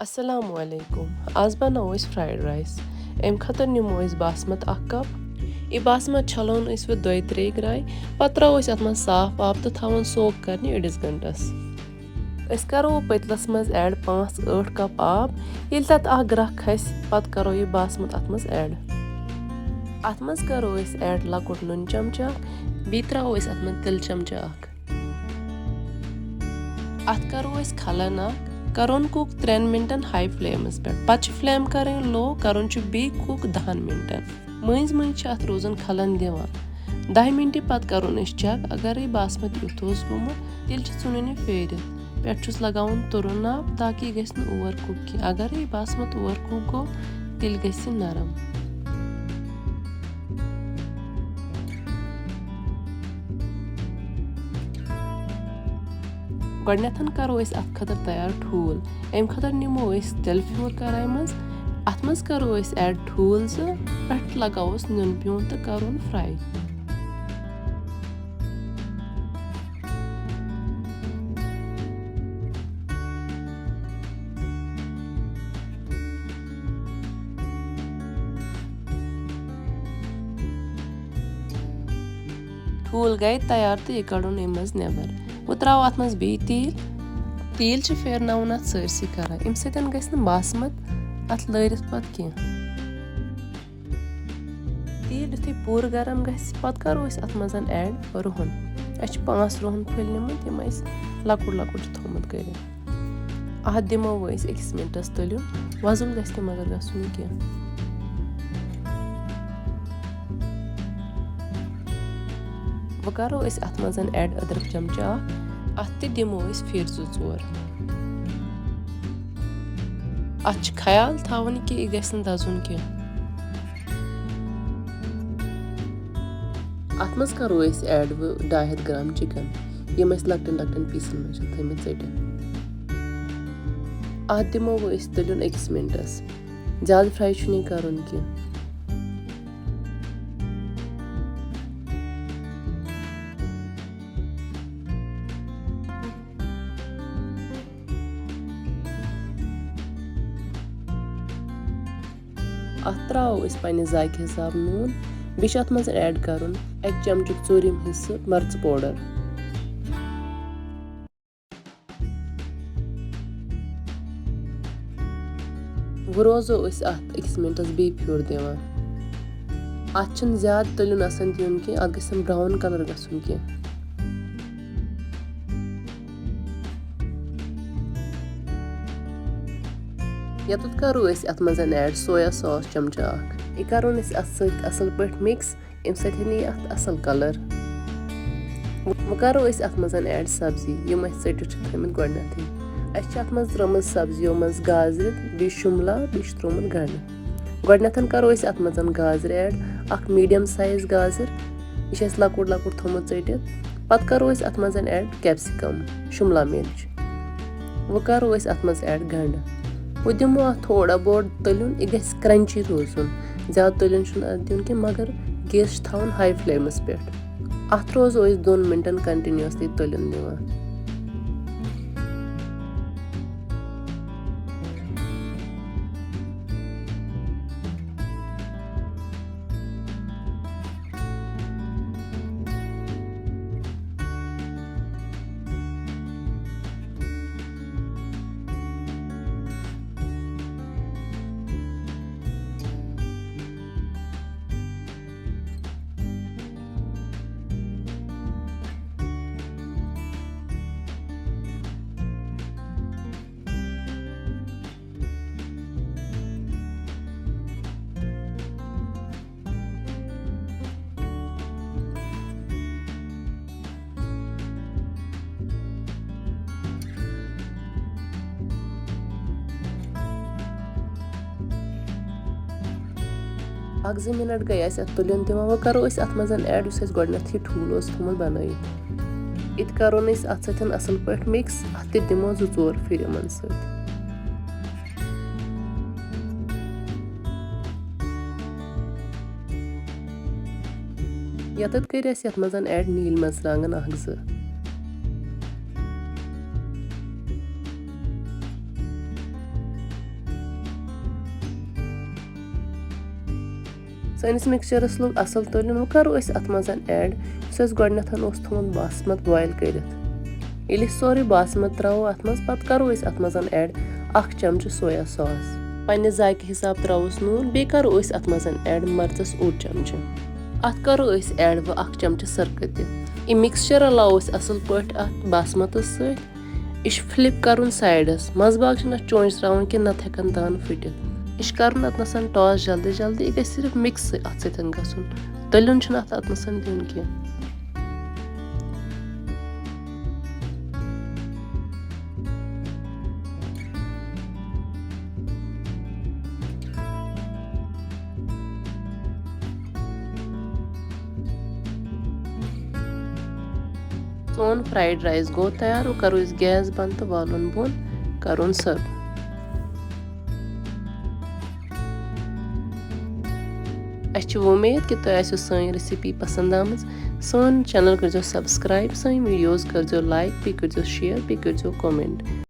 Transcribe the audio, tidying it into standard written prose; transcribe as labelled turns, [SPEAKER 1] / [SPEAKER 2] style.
[SPEAKER 1] Assalamu alaikum. आज बनाओ अस fried rice अम खतर निमो अस बासमत 1 कप यह बासमत छलोन अस वो 2-3 ग्राय पत त्रो अस अत मज साफ आब तो थवन सोक करने 1 घंटस अस करो पतलस मज ऐड 5-8 कप आब ये तत ग्रह खस पत करो यह बासमत अत मज ऐड अत मज करो अस ऐड लकुट नून चमचा बी त्रो अस अत मज तिल चमचा अत करो अस खलन करोन कुक 3 मिनटन हाई फ्लेमस पे पच फ्लेम करें लो करोन बी कुक 10 मिनटन मज मज अत रोजन खलन दिवान 10 मिनट पत करोन चेक अगर बासमत युथ गोमुत तेल चुन फेर पे लगावन तुरन आब ताकि यह ओवर कुक की अगर बासमत ओवर कुक गो तेल गस नरम गडनेथन करो अस अत खतर तैयार ठूल अम खतर निमो अस तेल फ्यूर कराय मज अत मज करो अस ऐड ठूल पेट लगाओस नुन प्यून तो करोन फ्राई ठूल गए तैयार तो यह कड़न अम मज नेबर वो त्रो अत मज बी तील फेरन अत सरसी कर अम सतन गस बासमत अत लरित पत कह तील युथे पूर गरम गस पत करो अत मज ऐड रुहन अस 5 रुहन फुल निमुत यम लकुट लकुट थोमुत कर अत दिमो वो 1 मिनटस तलुन वजुल गस मगर गसुन कह वो करो अत मज ऐड अदरक चमचा अत दिमो फिर 2-4 अत ख्याल थवन कि यह गस दजुन कह अत मज करो ऐड 250 ग्राम चिकन यम लकटन लकटन पीसन मज थमित चटिन अत दिमो वो तलुन 1 मिनटस ज्यादा फ्राई छुनी करुन कह अत त्रो पे जायके हिसाब नून बी अत मज ऐड करुन 1 चमचुक 4 हिस्से मर्च पाउडर वो रोजो अत 1 मिनटस बी फ्यूर दिवान अत ज्यादा तलुन आसान दिन कह अत गस ब्राउन कलर गसुन कह यत करो अत मज ऐड सोया सॉस चमचा यह करोन अत असल पे मिक्स अम सत अत असल कलर वो करो अत मज ऐड सब्जी यम सटित थमित गडनेथ अत मज त्रमज सब्जियों मज गाजर बी शिमला बी त्रोमुत गंड गडनेथ करो अत मज गाजर ऐड अख मीडियम साइज गाजर यह लकुट लकुट थोमुत चटित पत करो अत मज ऐड कैप्सिकम शिमला मिर्च वो करो अत मज ऐड गंड वो दिमो अत थोड़ा बहुत तलुन यह गस क्रंची रोजुन ज्यादा तलुन दिन कह मगर गैस थवन हाई फ्लेमस पे अत रोजो 2 मिनटन कंटिन्यूसली तलुन दिवान अक 2 मिनट गई अत तुलन दिवान वो करो अत मज ऐड गडनेथ ठूल थोमुत बनाइत इत करोन अत सतन असल पे मिक्स अत दिमो 2-4 फिर यमन सत यत कर अत मज ऐड नील मर्चांगन 1-2 سٲنِس مِکسچرَس لوٚگ اَصٕل تٔلِیُن. وۄنۍ کَرو أسۍ اَتھ منٛز ایڈ یُس اَسہِ گۄڈٕنٮ۪تھ اوس تھوٚمُت باسمت بویل کٔرِتھ. ییٚلہِ أسۍ سورُے باسمت ترٛاوو اَتھ منٛز پَتہٕ کَرو أسۍ اَتھ منٛز ایڈ 1 چمچہٕ سویا ساس. پنٛنہِ ذایقہٕ حِساب ترٛاووس نوٗن. بیٚیہِ کَرو أسۍ اَتھ منٛز ایڈ مَرژَس 1 چمچہٕ. اَتھ کَرو أسۍ ایڈ وۄنۍ 1 چمچہٕ سرکہٕ تہِ. یہِ مِکسچر رلاوو أسۍ اَصٕل پٲٹھۍ اَتھ باسمتَس سۭتۍ. یہِ چھُ فِلِپ کَرُن سایڈَس. منٛزٕ باگ چھِنہٕ اَتھ چونٛچہِ ترٛاوُن کینٛہہ نَتہٕ ہٮ۪کَن دانہٕ پھٕٹِتھ. یہِ چھُ کَرُن اَتنَس ٹاس جلدی جلدی. یہِ گژھِ صرف مِکس اَتھ سۭتۍ گژھُن. تٔلیُن چھُنہٕ اَتھ اَتنَس دیُن کینٛہہ. سون فرایڈ رایس گوٚو تیار. وۄنۍ کَرو أسۍ گیس بنٛد تہٕ والُن بۄن کَرُن سٔرو. اَسہِ چھِ وُمید کہِ تۄہہِ آسیو سٲنۍ ریسِپی پسنٛد آمٕژ. سون چینل کٔرۍزیو سبسکرایب. سٲنۍ ویٖڈیوز کٔرۍزیو لایک. بیٚیہِ کٔرۍزیو شِیر. بیٚیہِ کٔرۍزیو کومٮ۪نٹ.